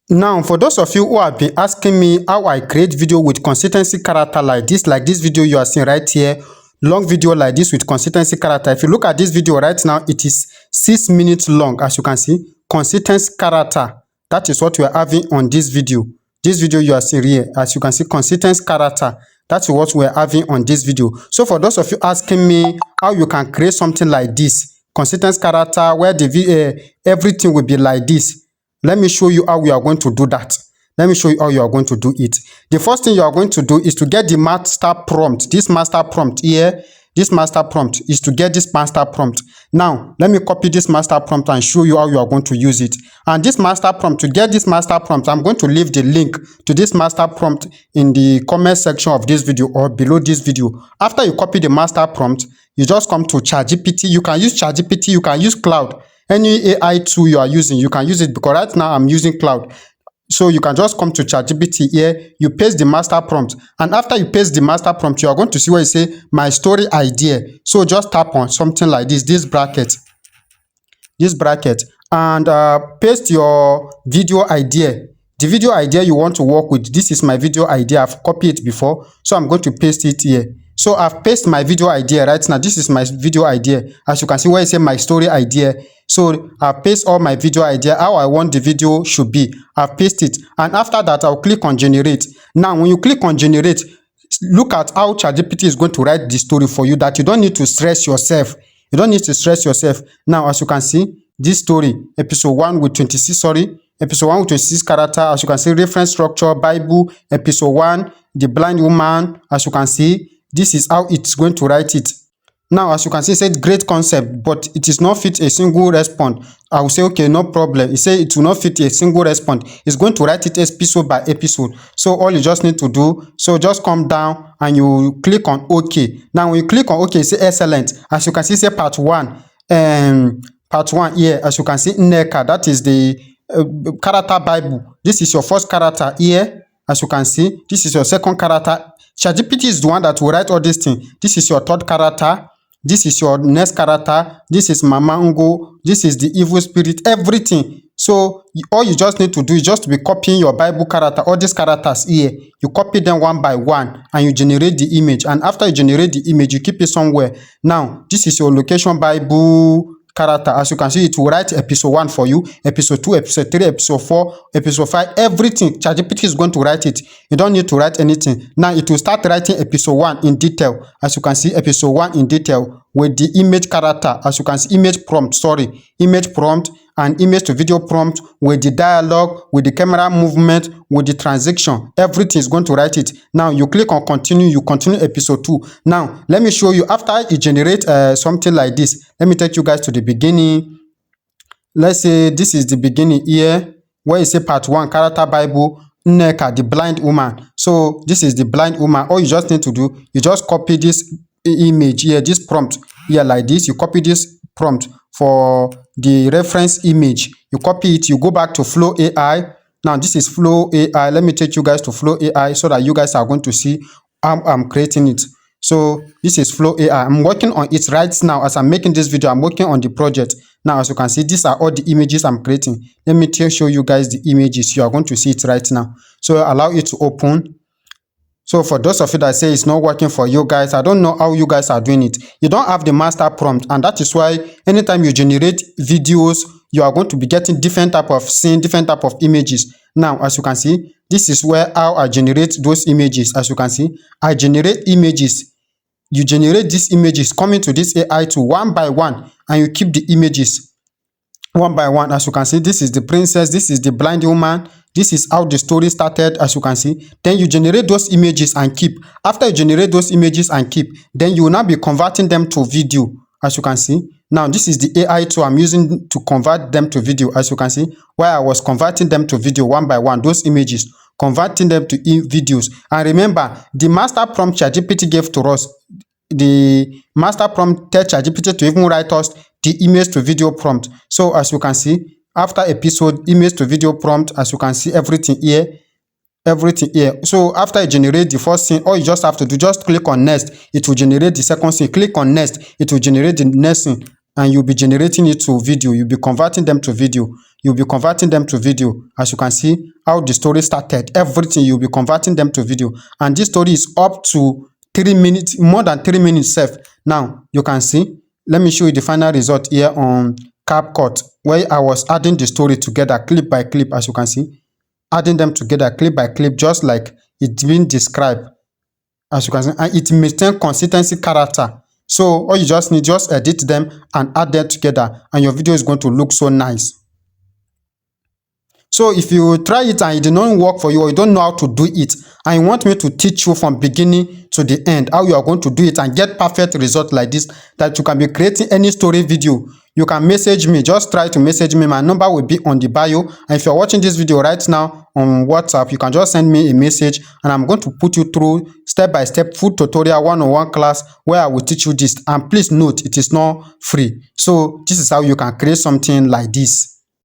Now, for those of you who have been asking me how I create video with consistency character like this video you are seeing right here, long video like this with consistency character. If you look at this video right now, it is 6 minutes long. As you can see, consistency character. That is what we are having on this video. This video you are seeing here, as you can see, consistency character. That's what we are having on this video. So for those of you asking me how you can create something like this, consistency character, where the everything will be like this. Let me show you how we are going to do that. Let me show you how you are going to do it. The first thing you are going to do is to get the master prompt. This master prompt here, this master prompt is to get this master prompt. Now, let me copy this master prompt and show you how you are going to use it. And this master prompt, to get this master prompt, I'm going to leave the link to this master prompt in the comment section of this video or below this video. After you copy the master prompt, you just come to ChatGPT. You can use ChatGPT, you can use Cloud. Any AI tool you are using, you can use it, because right now I'm using Cloud. So you can just come to ChatGPT here, you paste the master prompt, and after you paste the master prompt, you are going to see where you say my story idea. So just tap on something like this bracket, and paste your video idea. The video idea you want to work with. This is my video idea. I've copied it before, so I'm going to paste it here. So I've pasted my video idea right now. This is my video idea. As you can see where you say my story idea. So I've pasted all my video idea, how I want the video should be. I've pasted it. And after that, I'll click on generate. Now, when you click on generate, look at how ChatGPT is going to write the story for you, that you don't need to stress yourself. You don't need to stress yourself. Now, as you can see, this story, episode 1 with 26, episode 1 with 26 character. As you can see, reference structure, Bible, episode 1, the blind woman. As you can see, this is how it's going to write it. Now, as you can see, it said great concept, but it is not fit a single response. I will say, okay, no problem. It says it will not fit a single response. It's going to write it episode by episode. So all you just need to do, so just come down and you click on OK. Now, when you click on OK, it says excellent. As you can see, it says part 1. Part 1 here, as you can see, Neka, that is the character Bible. This is your first character here. As you can see, this is your second character. ChatGPT is the one that will write all these things. This is your third character. This is your next character. This is Mama Ngo. This is the evil spirit. Everything. So all you just need to do is just to be copying your Bible character, all these characters here. You copy them one by one and you generate the image. And after you generate the image, you keep it somewhere. Now, this is your location Bible character. As you can see, it will write episode 1 for you, episode 2, episode 3, episode 4, episode 5, everything. ChatGPT is going to write it. You don't need to write anything. Now it will start writing episode 1 in detail. As you can see, episode 1 in detail with the image character. As you can see, image prompt and image to video prompt with the dialogue, with the camera movement, with the transition. Everything is going to write it. Now you click on continue, you continue episode 2. Now let me show you after you generate something like this. Let me take you guys to the beginning. Let's say this is the beginning here where you say part 1 character Bible, Neka, the blind woman. So this is the blind woman. All you just need to do, you just copy this image here, this prompt here like this. You copy this prompt for the reference image. You copy it, you go back to Flow AI. Now this is Flow AI. Let me take you guys to Flow AI so that you guys are going to see how I'm creating it. So this is Flow AI. I'm working on it right now. As I'm making this video, I'm working on the project. Now, as you can see, these are all the images I'm creating. Let me show you guys the images. You are going to see it right now. So allow it to open. So for those of you that say it's not working for you guys, I don't know how you guys are doing it. You don't have the master prompt, and that is why anytime you generate videos, you are going to be getting different type of scene, different type of images. Now, as you can see, this is where how I generate those images. As you can see, I generate images. You generate these images coming to this AI tool one by one, and you keep the images one by one. As you can see, this is the princess, this is the blind woman. This is how the story started, as you can see. Then you generate those images and keep. After you generate those images and keep, then you will now be converting them to video, as you can see. Now, this is the AI tool I'm using to convert them to video, as you can see, where I was converting them to video one by one, those images, converting them to videos. And remember, the master prompt ChatGPT gave to us, the master prompt tells ChatGPT to even write us the image to video prompt. So, as you can see, after episode, image to video prompt, as you can see, everything here. So after you generate the first scene, all you just have to do, just click on next. It will generate the second scene. Click on next. It will generate the next scene. And you'll be generating it to video. You'll be converting them to video. As you can see, how the story started, everything. You'll be converting them to video. And this story is up to 3 minutes, more than 3 minutes self. Now you can see. Let me show you the final result here on CapCut, where I was adding the story together clip by clip, as you can see, adding them together clip by clip, just like it's been described, as you can see, and it maintains consistency character. So all you just need, just edit them and add them together, and your video is going to look so nice. So if you try it and it did not work for you, or you don't know how to do it, and you want me to teach you from beginning to the end how you are going to do it and get perfect result like this, that you can be creating any story video, you can message me. Just try to message me. My number will be on the bio. And if you're watching this video right now on WhatsApp, you can just send me a message, and I'm going to put you through step-by-step full tutorial one-on-one class where I will teach you this. And please note, it is not free. So this is how you can create something like this.